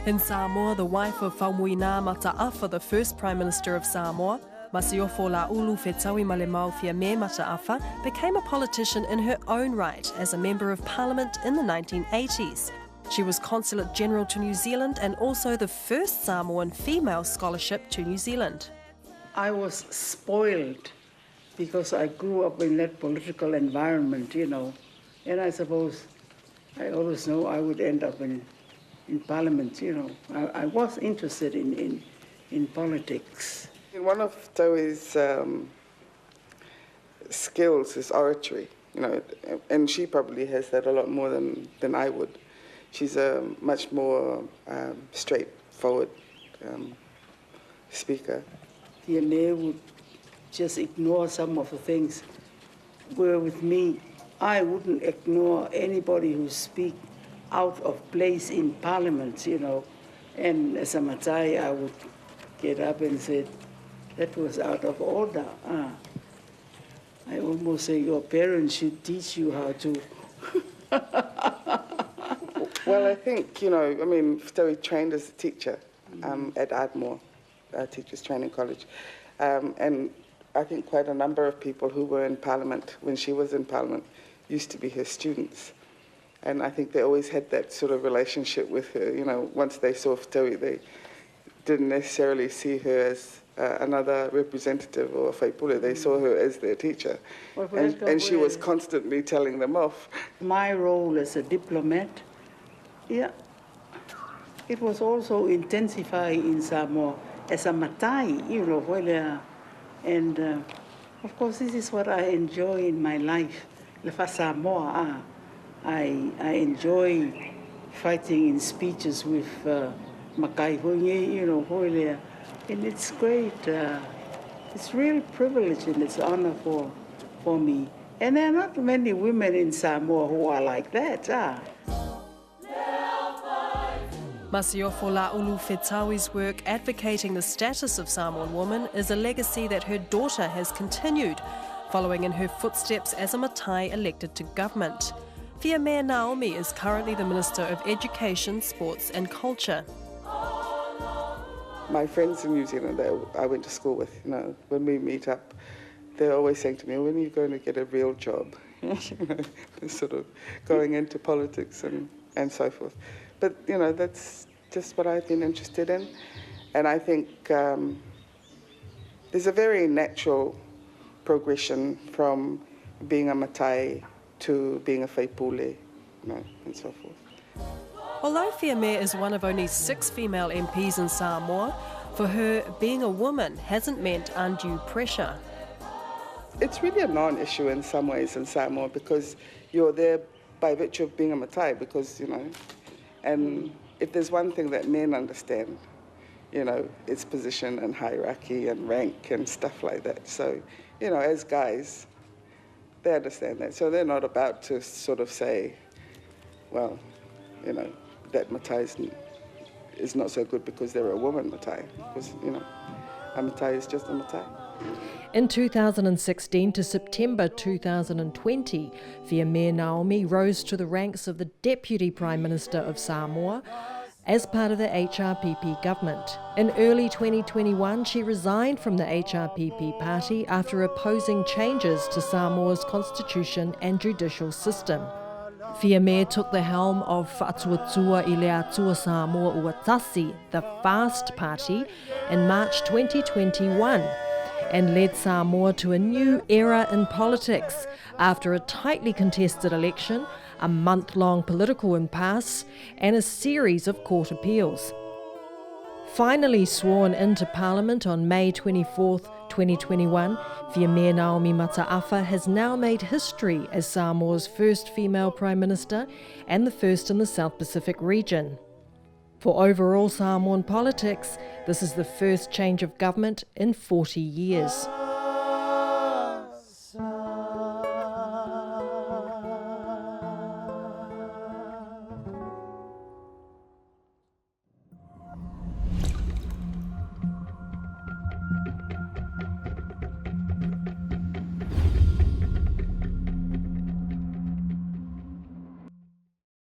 In Samoa, the wife of Faumuina Mata'afa, the first Prime Minister of Samoa, Masiofo La'ulu Fetauimalemau Mata'afa, became a politician in her own right as a Member of Parliament in the 1980s. She was Consulate General to New Zealand and also the first Samoan female scholarship to New Zealand. I was spoiled because I grew up in that political environment, and I suppose I always know I would end up in Parliament, I was interested in politics. One of Taui's skills is oratory, and she probably has that a lot more than I would. She's a much more straightforward speaker. Fiame would just ignore some of the things, where with me, I wouldn't ignore anybody who speaks out of place in Parliament, and as a Matai, I would get up and say, that was out of order. I almost say your parents should teach you how to. Well, I think, Fetaui trained as a teacher at Ardmore, Teachers Training College. And I think quite a number of people who were in Parliament, when she was in Parliament, used to be her students. And I think they always had that sort of relationship with her. Once they saw Fetaui, they didn't necessarily see her as another representative or a faipule. They saw her as their teacher. And she was constantly telling them off. My role as a diplomat, it was also intensified in Samoa as a matai, and of course this is what I enjoy in my life. F.A.S.T Samoa, I enjoy fighting in speeches with Makai, and it's great. It's real privilege and it's honor for me. And there are not many women in Samoa who are like that. Masiofo La'ulu Fetaui's work advocating the status of Samoan women is a legacy that her daughter has continued, following in her footsteps as a Matai elected to government. Fiame Naomi is currently the Minister of Education, Sports and Culture. My friends in New Zealand that I went to school with, when we meet up, they're always saying to me, when are you going to get a real job? Sort of going into politics and so forth. But, that's just what I've been interested in. And I think there's a very natural progression from being a Matai to being a faipule, and so forth. Although Fiame is one of only 6 female MPs in Samoa, for her, being a woman hasn't meant undue pressure. It's really a non-issue in some ways in Samoa because you're there by virtue of being a Matai because, and if there's one thing that men understand, it's position and hierarchy and rank and stuff like that. So, as guys, they understand that. So they're not about to sort of say, well, that Matai is not so good because they're a woman Matai. Because, a Matai is just a Matai. In 2016 to September 2020, Fiame Naomi rose to the ranks of the Deputy Prime Minister of Samoa as part of the HRPP government. In early 2021, she resigned from the HRPP party after opposing changes to Samoa's constitution and judicial system. Fiame took the helm of Faatuatua i Atua Samoa Tasi, the F.A.S.T party, in March 2021 and led Samoa to a new era in politics after a tightly contested election, a month-long political impasse and a series of court appeals. Finally sworn into Parliament on May 24, 2021, Fiame Naomi Mata'afa has now made history as Samoa's first female Prime Minister and the first in the South Pacific region. For overall Samoan politics, this is the first change of government in 40 years.